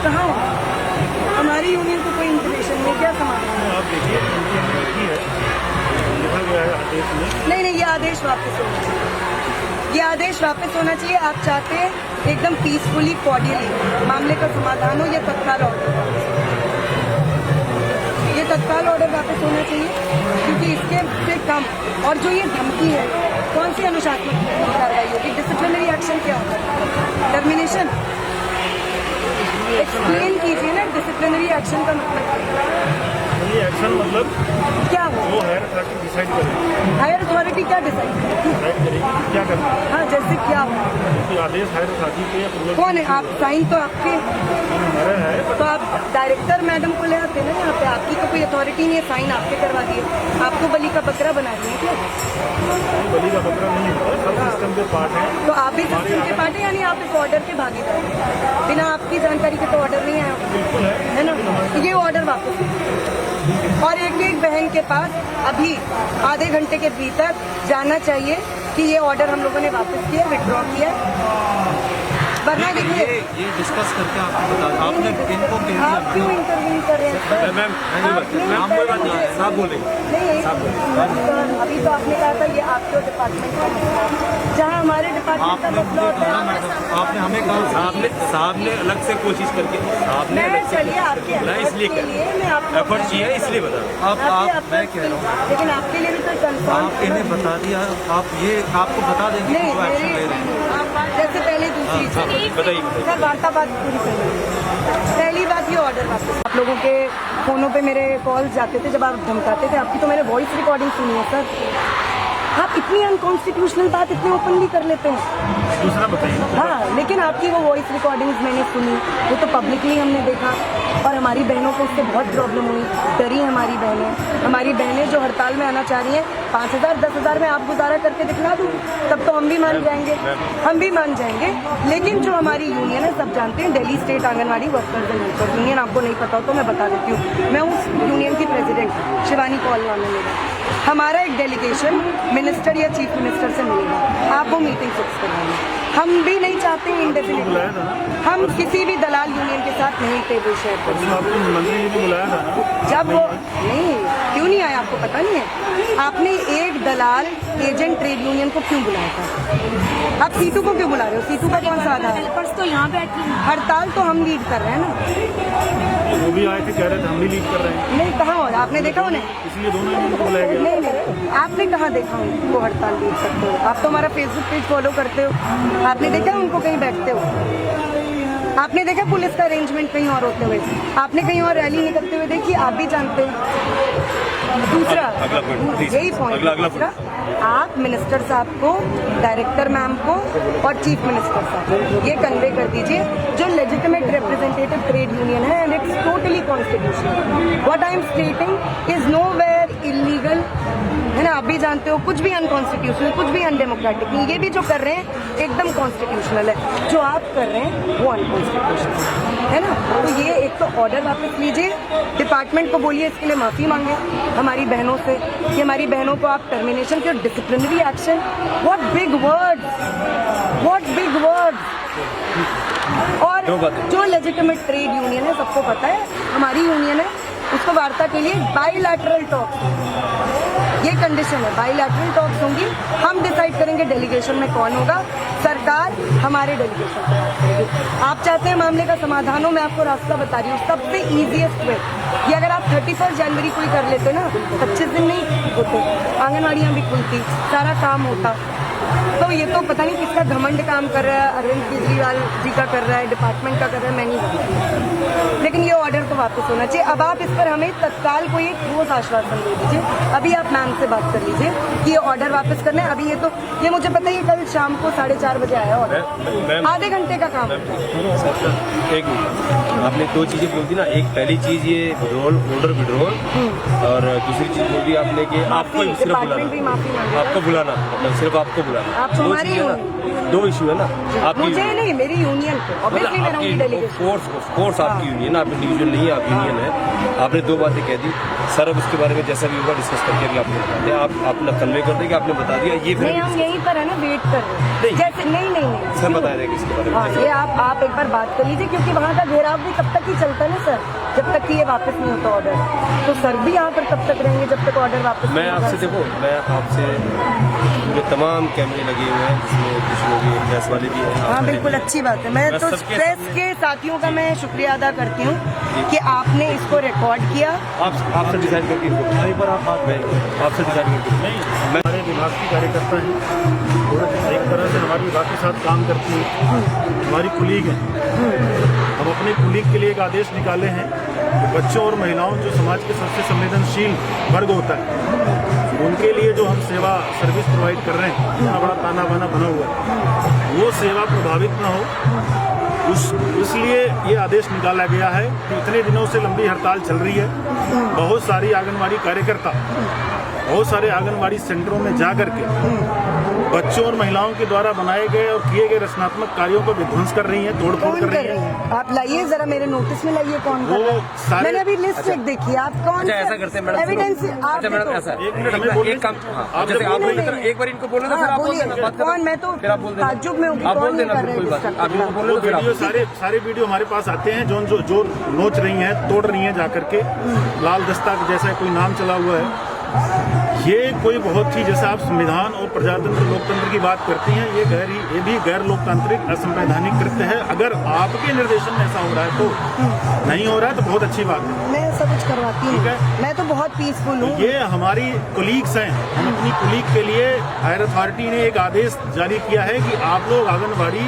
कहाँ हो? हमारी यूनियन को कोई इंफॉर्मेशन नहीं, क्या समाधान है? आप देखिए लिखा गया है आदेश में। नहीं, ये आदेश वापस होना चाहिए, ये आदेश वापस होना चाहिए। आप चाहते हैं एकदम पीसफुली कॉर्डियली मामले का समाधान हो, ये तत्काल ऑर्डर, ये तत्काल ऑर्डर वापस होना चाहिए, क्योंकि इसके से कम और जो ये धमकी है, कौन सी अनुशासनात्मक कार्रवाई होगी? डिसिप्लिनरी एक्शन क्या होगा? टर्मिनेशन? एक्सप्लेन कीजिए ना, डिसिप्लिनरी एक्शन का मतलब ये एक्शन मतलब क्या हो? वो हायर अथॉरिटी डिसाइड करेगी। हायर अथॉरिटी क्या डिसाइड करेगी क्या करना है? हाँ, जैसे क्या हो? क्योंकि आदेश हायर अथॉरिटी के अप्रूवल कौन है? आप साइन तो आपके, हमारे है। तो आप डायरेक्टर मैडम को ले आते ना यहाँ पे, आपकी तो कोई अथॉरिटी नहीं है, साइन आपके करवा दिए, आपको बलि का बकरा बना दिए क्या? बलि का बकरा नहीं होता, सब सिस्टम के पार्ट है। तो आप भी सिस्टम के पार्ट है, यानी आप इस ऑर्डर के भागीदार हैं। बिना आपकी जानकारी के तो ऑर्डर नहीं आया, बिल्कुल है ना? तो ये ऑर्डर वापस, और एक बहन के पास अभी आधे घंटे के भीतर जाना चाहिए कि ये ऑर्डर हम लोगों ने वापस किया, विड्रॉ किया, वरना देखिए ये डिस्कस करके आपको बता दें। आपने इनको कह आप दिया। क्यों इंटरव्यू कर रहे हैं? मैम हम कोई बात नहीं, साहब बोलेंगे। नहीं, अभी तो आपने कहा था ये आपके डिपार्टमेंट का मसला है, जहाँ हमारे डिपार्टमेंट का आपने मसला मुझे होता कहा है। मैडम, आपने हमें कहा साहब ने अलग से कोशिश करके मैं चलिए आपके मैं इसलिए के लिए मैं आपको एफर्ट किया है, इसलिए बता आप मैं कह रहा हूँ लेकिन आपके लिए भी तो कंफर्म आप इन्हें बता दिया, आप ये आपको बता देंगे नहीं, जो एक्शन ले रहे हैं। जैसे पहले दूसरी चीज बताइए सर, वार्तालाप पूरी करिए। पहली बात, ये ऑर्डर वापस। आप लोगों के फोनों पे मेरे कॉल्स जाते थे जब आप धमकाते थे, आपकी तो मैंने वॉइस रिकॉर्डिंग सुनी है सर। आप इतनी अनकॉन्स्टिट्यूशनल बात इतने ओपनली कर लेते हैं। दूसरा बताइए। हाँ, लेकिन आपकी वो वॉइस रिकॉर्डिंग्स मैंने सुनी, वो तो पब्लिकली हमने देखा, और हमारी बहनों को उससे बहुत प्रॉब्लम हुई, डरी हमारी बहनें जो हड़ताल में आना चाह रही हैं। 5,000 10,000 में आप गुजारा करके दिखला दूँ, तब तो हम भी मान जाएंगे, लेकिन जो हमारी यूनियन है, सब जानते हैं, Delhi state anganwadi workers and helpers union, आपको नहीं पता हो तो मैं बता देती हूँ। मैं उस यूनियन की प्रेसिडेंट शिवानी कौलवाल ने मेरा, हमारा एक डेलीगेशन मिनिस्टर या चीफ मिनिस्टर से मिलेगा, आप वो मीटिंग फिक्स करवाएंगे। हम भी नहीं चाहते इंडेफिनिटली, हम किसी भी दलाल यूनियन के साथ नहीं टेबल शेयर करते। आपको मंत्री जी ने बुलाया था ना? जब वो नहीं, क्यों नहीं आया आपको पता नहीं है? आपने एक दलाल एजेंट ट्रेड यूनियन को क्यों बुलाया था? आप सीटू को क्यों बुला रहे हो? सीटू का कौन सा आधार है? हेल्पर्स तो यहाँ बैठी हैं। हड़ताल तो हम लीड कर रहे हैं ना। वो भी आए थे, कह रहे थे हम भी लीड कर रहे हैं, नहीं, कहाँ हो? आपने देखा उन्हें? इसलिए दोनों यूनियन को बुलाया गया। नहीं, आपने कहाँ देखा उनको हड़ताल लीड करते हो? आप तो हमारा फेसबुक पेज फॉलो करते हो, आपने देखा उनको कहीं बैठते हो? आपने देखा पुलिस का अरेंजमेंट कहीं और होते हुए? आपने कहीं और रैली निकलते हुए देखी? आप भी जानते हैं। दूसरा यही पॉइंट, दूसरा आप मिनिस्टर साहब को, डायरेक्टर मैम को और चीफ मिनिस्टर साहब को ये कन्वे कर दीजिए, जो लेजिटिमेट रिप्रेजेंटेटिव ट्रेड यूनियन है and it's totally constitutional. What I am स्टेटिंग is nowhere illegal, है ना? आप भी जानते हो, कुछ भी अनकॉन्स्टिट्यूशनल, कुछ भी अनडेमोक्रेटिक नहीं। ये भी जो कर रहे हैं एकदम कॉन्स्टिट्यूशनल है, जो आप कर रहे हैं वो अनकॉन्स्टिट्यूशनल है ना? तो ये एक तो ऑर्डर वापस लीजिए, डिपार्टमेंट को बोलिए इसके लिए माफी मांगे हमारी बहनों से, कि हमारी बहनों को आप टर्मिनेशन के disciplinary action, what big words. और जो लेजिटिमेट ट्रेड यूनियन है, सबको पता है हमारी यूनियन है, उसको वार्ता के लिए बाइलैटरल टॉक, ये कंडीशन है, बाइलैटरल टॉक्स होंगी। हम डिसाइड करेंगे डेलीगेशन में कौन होगा, सरकार हमारे डेलीगेशन को बात करेगी। आप चाहते हैं मामले का समाधान हो, मैं आपको रास्ता बता रही हूँ, सबसे ईजीएस्ट वे कि अगर आप 31 जनवरी को ही कर लेते ना, 25 दिन नहीं होते, आंगनवाड़ियाँ भी खुलती, सारा काम होता। तो ये तो पता नहीं किसका घमंड काम कर रहा है, अरविंद केजरीवाल जी का कर रहा है, डिपार्टमेंट का कर रहा है, मैं नहीं जानती, लेकिन ये ऑर्डर तो वापस होना चाहिए। अब आप इस पर हमें तत्काल कोई एक ठोस आश्वासन दे दीजिए। अभी आप मैम से बात कर लीजिए कि ये ऑर्डर वापस करना है। अभी ये मुझे पता है, कल शाम को 4:30 बजे आया ऑर्डर, आधे घंटे का काम है। एक मिनट, आपने दो चीजें बोल दी ना, एक पहली चीज ये ऑर्डर विड्रॉल, और दूसरी चीज बोल दी आपने कि आपको सिर्फ डिपार्टमेंट भी माफी मांगे, आपको बुलाना, मतलब सिर्फ आपको बुलाना। आप हमारी दो इशू है ना, आपकी मुझे नहीं, मेरी यूनियन को, ऑब्वियसली मैं रहूंगी डेलीगेशन। ऑफ कोर्स आपकी यूनियन, आप इंडिविजुअल नहीं है, आप यूनियन है। आपने दो बातें कह दी, सर अब उसके बारे में जैसा भी होगा डिस्कस करके अभी आपको बता दें। आप अपना कन्वे कर दें कि आपने बता दिया ये नहीं, हम फिर यहीं पर है ना, वेट कर रहे हैं। नहीं। जैसे नहीं सर बता रहे हैं कि इसके बारे में हाँ, जैसे- ये आप एक बार बात कर लीजिए, क्योंकि वहाँ का घेराव भी तब तक ही चलता है ना सर, जब तक कि ये वापस नहीं होता ऑर्डर। तो सर भी यहाँ पर तब तक रहेंगे जब तक ऑर्डर वापस मैं नहीं आपसे होगा। देखो मैं आपसे जो तमाम कैमरे लगे हुए हैं जिसमें कुछ लोग ये प्रेस वाले भी हैं आप हाँ वाले बिल्कुल, भी हैं। अच्छी बात है। मैं मैं तो सबके प्रेस सामने- के साथियों का मैं शुक्रिया अदा करती हूँ कि आपने इसको रिकॉर्ड किया। आपसे डिसाइड करके एक बार आप बात मैं आपसे डिसाइड करके नहीं, हमारे विभाग की कार्यकर्ता हैं, और एक तरह से हमारे विभाग के साथ काम करती हैं, हमारी कुलीग हैं। हम अपने कुलीग के लिए एक आदेश निकाले हैं कि बच्चों और महिलाओं जो समाज के सबसे संवेदनशील वर्ग होता है, उनके लिए जो हम सेवा सर्विस प्रोवाइड कर रहे हैं, इतना बड़ा ताना बाना बना हुआ है, वो सेवा प्रभावित ना हो इसलिए ये आदेश निकाला गया है कि इतने दिनों से लंबी हड़ताल चल रही है। बहुत सारी आंगनवाड़ी कार्यकर्ता बहुत सारे आंगनवाड़ी सेंटरों में जा करके बच्चों और महिलाओं के द्वारा बनाए गए और किए गए रचनात्मक कार्यों को विध्वंस कर रही हैं, तोड़फोड़ कौन कर कर रही रही हैं। है? आप लाइए जरा, मेरे नोटिस में लाइए कौन कर वो रहा है। सारे- मैंने अभी लिस्ट चेक देखी है। आप कौन अच्छा ऐसा करते हैं मैडम, एविडेंस सुनो। अच्छा मैडम ऐसा एक मिनट हमें बोलने एक काम हाँ, आप जैसे जब आप बोल बोल रहे देना, एक बार इनको बोलना फिर आप बोल देना, बात करो। कौन? मैं तो फिर आप बोल देना, ताज्जुब में हूँ कि आप कौन बोल नहीं देना कर फिर रहे कोई बात disturb आप इनको करना। बोल वो दो फिर आप वीडियो सारे वीडियो हमारे पास आते हैं जो नोच रही हैं, तोड़ रही हैं जाकर के। लाल दस्ता जैसा कोई नाम चला हुआ है। ये कोई बहुत ही, जैसे आप संविधान और प्रजातंत्र लोकतंत्र की बात करती हैं, ये भी गैर लोकतांत्रिक असंवैधानिक कृत्य है। अगर आपके निर्देशन में ऐसा हो रहा है तो नहीं हो रहा है तो बहुत अच्छी बात है। मैं सब कुछ करवाती हूँ, ठीक है। मैं तो बहुत पीसफुल हूँ। ये हमारी कुलीग्स हैं। हम अपनी कुलीग के लिए हायर अथॉरिटी ने एक आदेश जारी किया है कि आप लोग आंगनबाड़ी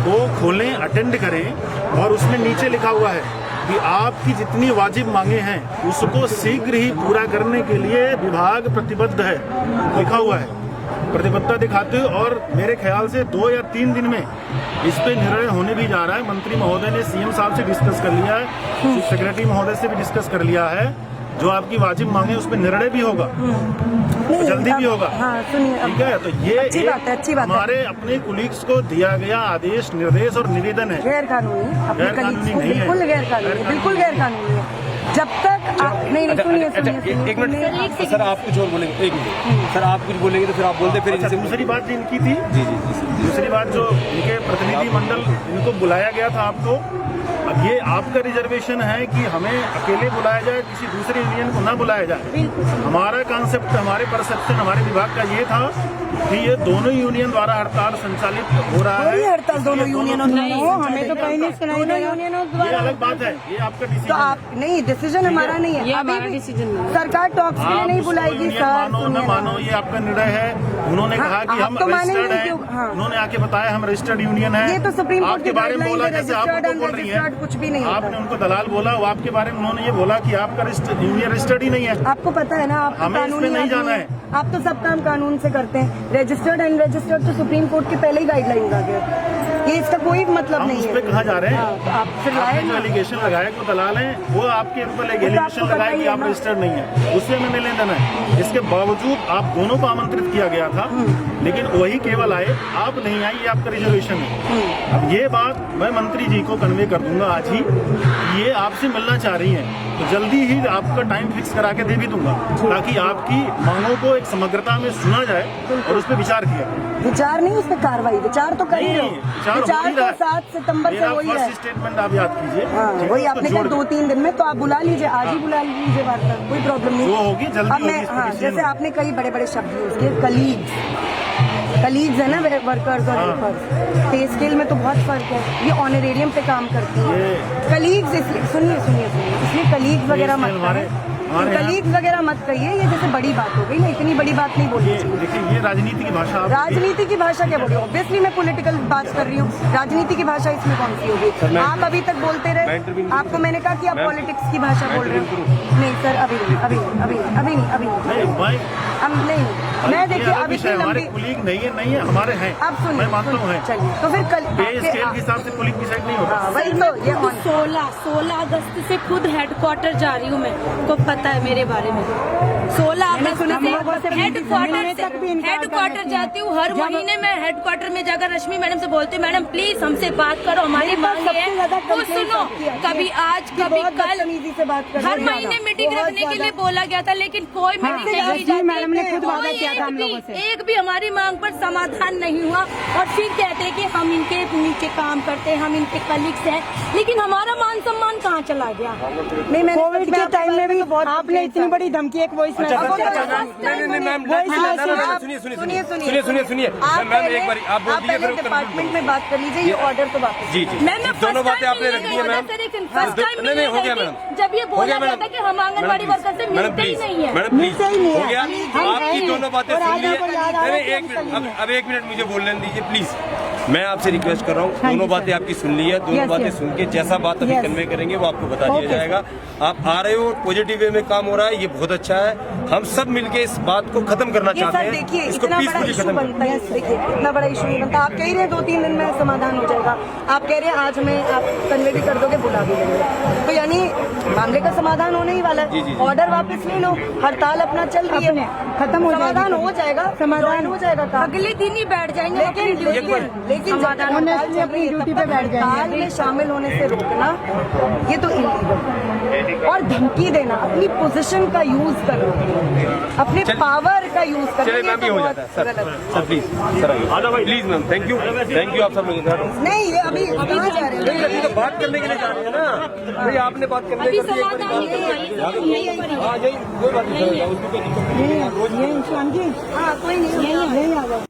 को खोलें, अटेंड करें, और उसमें नीचे लिखा हुआ है कि आपकी जितनी वाजिब मांगे हैं उसको शीघ्र ही पूरा करने के लिए विभाग प्रतिबद्ध है, लिखा हुआ है। प्रतिबद्धता दिखाते हुए, और मेरे ख्याल से 2 या 3 दिन में इस पे निर्णय होने भी जा रहा है। मंत्री महोदय ने सीएम साहब से डिस्कस कर लिया है, चीफ सेक्रेटरी महोदय से भी डिस्कस कर लिया है। जो आपकी वाजिब मांगे उस पर निर्णय भी होगा, नहीं, जल्दी भी होगा। हाँ सुनिए, ठीक है, तो ये अच्छी बात है, अच्छी बात है। हमारे अपने कुलीग्स को दिया गया आदेश, निर्देश और निवेदन है। गैर कानूनी, अपने गैर कानूनी कलीग्स को नहीं है। बिल्कुल गैर कानूनी, बिल्कुल गैर कानूनी है। जब तक आप नहीं अच्छा, सुनिए अच्छा, सुनिए एक मिनट सर आप कुछ और बोलेंगे, एक मिनट सर आप कुछ बोलेंगे तो फिर आप बोलते फिर अच्छा, इनसे दूसरी बात इनकी थी, जी जी जी दूसरी बात जो इनके प्रतिनिधि मंडल, इनको बुलाया गया था आपको। अब ये आपका रिजर्वेशन है कि हमें अकेले बुलाया जाए, किसी दूसरे यूनियन को ना बुलाया जाए। हमारा कॉन्सेप्ट, हमारे परसेप्शन, हमारे विभाग का ये था कि ये दोनों यूनियन द्वारा हड़ताल संचालित हो रहा है। कोई हड़ताल दोनों यूनियनों द्वारा हो, हमें तो कहीं नहीं सुनाई दोनों यूनियनों ये द्वारा। अलग बात है, ये आपका तो डिसीजन आप नहीं, डिसीजन हमारा नहीं है, ये अभी हमारा भी डिसीजन नहीं है। सरकार टॉक्स के लिए नहीं बुलाएगी यूनियन सर। मानो न सुनिए मानो, ना। ये आपका निर्णय है। उन्होंने हाँ, कहा कि आप हम तो मानेंगे रजिस्टर्ड क्यों? हैं। हाँ। उन्होंने आके बताया हम रजिस्टर्ड यूनियन है। ये तो सुप्रीम कोर्ट आपके की बारे में गाइडलाइन बोला, है, जैसे आप रजिस्टर्ड उनको बोल रही अनरजिस्टर्ड कुछ भी नहीं है। होता। आपने उनको दलाल बोला, वो आपके बारे में उन्होंने ये बोला कि आपका यूनियन रजिस्टर्ड ही नहीं है। आपको पता है ना, आप तो हमें इसमें कानूनी नहीं आदमी जाना हैं। आप तो सब काम कानून से करते हैं। रजिस्टर्ड अनरजिस्टर्ड तो सुप्रीम कोर्ट के पहले ही गाइडलाइन आ गया, ये इसका कोई मतलब हम नहीं उस है। पे कहाँ जा रहे हैं? हाँ, तो आप फिर लाए आपने जो ना। एलिगेशन लगाया कि दलाल हैं, वो आपके ऊपर तो एलिगेशन आपको लगाया पता कि ही आप है ना। रजिस्टर्ड नहीं है, उससे हमें लेना देना है। इसके बावजूद आप दोनों को आमंत्रित किया गया था, लेकिन वही केवल आए, आप नहीं आई, ये आपका रिजर्वेशन है। अब ये बात मैं मंत्री जी को कन्वे कर दूंगा आज ही, ये आपसे मिलना चाह रही हैं, तो जल्दी ही आपका टाइम फिक्स करा के दे भी दूंगा, ताकि आपकी मांगों को एक समग्रता में सुना जाए और उस पर विचार किया जाए। विचार नहीं, उस पर कार्रवाई, विचार तो कर ही रहे हो। विचार हो विचार ही रहा तो है। 7 सितंबर से मेरा हो ही रहा है। फर्स्ट स्टेटमेंट आप याद कीजिए। हाँ, ठीक है, वही उसको आपने कहा जोड़ 2-3 दिन में, तो आप बुला लीजिए, आज ही बुला लीजिए वार्ता, कोई प्रॉब्लम नहीं। जो होगी जल्दी अब मैं होगी, इस पर हाँ, decision जैसे होगा। आपने कई बड़े बड़े शब्द यूज किए, कलीग्स है ना, वर्कर्स और हाँ। हेल्पर्स, पे स्केल में तो बहुत फर्क है। ये ऑनरेरियम पे काम करती है। ये- कलीग्स इसलिए सुनिए, इसलिए कलीग्स वगैरह मत हमारे यहाँ- कलीग्स वगैरह मत कहिए, ये जैसे बड़ी बात हो गई ना, इतनी बड़ी बात नहीं बोलनी ये चाहिए। देखिए, ये राजनीति की भाषा आप- राजनीति की भाषा क्या बोल रही हूँ? ऑब्वियसली मैं पॉलिटिकल बात कर रही हूँ, राजनीति की भाषा इसमें कौन सी होगी? आप अभी तक बोलते मैं रहे, intervene आपको मैंने कहा कि आप मैं- पॉलिटिक्स की भाषा बोल रहे हो। नहीं सर, अभी नहीं, नहीं, मैं हम नहीं, मैं देखिए ये अलग अब विषय इतनी है, हमारे लंबी कुलीग नहीं है, नहीं है, हमारे हैं। अब सुनिए, मैं मानता हूँ है। चलिए तो फिर कल पे आपके- स्केल के हिसाब से कुलीग डिसाइड नहीं होता। हाँ, वही तो ये on- 16 अगस्त से खुद हेडक्वार्टर जा रही हूँ मैं, को पता है मेरे बारे में। 16 मैंने अगस्त सुना से मिलने तक भी इनकार कर हेडक्वार्टर रही जाती हूँ। हर जब- महीने मैं हेडक्वार्टर में जाकर रश्मि मैडम से बोलती हूँ, मैडम प्लीज हमसे बात करो, हमारी मेरे पास मांग सबसे है ज्यादा वो complaints सुनो। आती है। कभी आज कि कभी बहुत कल बदतमीजी से बात कर रही हर है। महीने मीटिंग बहुत रखने के लिए ज्यादा। बोला गया था, लेकिन कोई मीटिंग नहीं की जाती। मैडम ने खुद वादा कोई किया था हम एक भी- लोगों से। एक भी हमारी मांग पर समाधान नहीं हुआ और फिर कहते हैं कि हम इनके नीचे काम करते हैं, हम इनके कलीग्स हैं, लेकिन हमारा मान सम्मान कहाँ चला गया? नहीं मैंने कोविड के टाइम में भी आपने इतनी बड़ी धमकी एक वॉइस अच्छा, मैसेज अच्छा, अच्छा, नहीं, नहीं, मैम, सुनिए, मैम एक बार आप बोल दीजिए फिर डिपार्टमेंट में बात कर लीजिए, ये ऑर्डर तो वापस जी जी मैं दोनों बातें आपने रख दी है मैम। फर्स्ट टाइम नहीं, नहीं, हो गया मैडम। जब ये हो बोला गया गया मैडम। था कि हम आंगनबाड़ी वर्कर से मैडम मिलते ही प्लीज, नहीं है। मैडम प्लीज, मिलते ही नहीं हो है। गया हम आपकी हैं। दोनों बातें और सुन आज ली हमको याद आ रहा है है। कि एक हम मिनट, सही हैं। अब एक मिनट मुझे बोलने दीजिए प्लीज। मैं आपसे रिक्वेस्ट कर रहा हूँ, दोनों बातें आपकी सुन ली है, दोनों Yes, बातें yes. सुन के जैसा बात अभी Yes. कन्वे करेंगे वो आपको बता दिया Okay, जाएगा। आप आ रहे हो, पॉजिटिव वे में काम हो रहा है, ये बहुत अच्छा है। हम सब मिलके इस बात को खत्म करना ये चाहते सर हैं, देखिए इसको इतना बड़ा पीसफुली इशू खत्म बनता है, देखिए इतना बड़ा इशू नहीं बनता। आप कह रहे हैं 2-3 दिन में समाधान हो जाएगा, आप कह रहे हैं आज में आप कन्वे भी कर दोगे, बुला भी लेंगे, तो यानी मामले का समाधान होने ही वाला जी, जी, है। जी। ऑर्डर वापस ले लो, हड़ताल अपना चल रही है, खत्म हो जाएगी। समाधान हो जाएगा, समाधान हो जाएगा काम। अगले दिन ही बैठ जाएंगे अपनी लेकिन ड्यूटी पर। लेकिन जब तक Honestly हड़ताल चल अपनी रही है, ड्यूटी तब पे तक बैठ जाएंगे। हड़ताल में शामिल होने से रोकना ये तो इलीगल, और धमकी देना, अपनी पोजीशन का यूज करना, अपने पावर का यूज करना, चलिए ये मैम, तो ये हो बहुत जाता है सर। गलत है। सर प्लीज, सर आइए प्लीज मैम, थैंक यू आप सब लोग। नहीं ये अभी कहाँ जा रहे हैं? अभी तो बात करने के लिए जा रहे हैं ना भाई, आपने बात करने अभी के लिए समाधान नहीं हुआ। हाँ यही कोई बात नहीं, उसकी कोई दिक्कत नहीं है। ये इंसान जी हाँ कोई नहीं यही आ जाओ।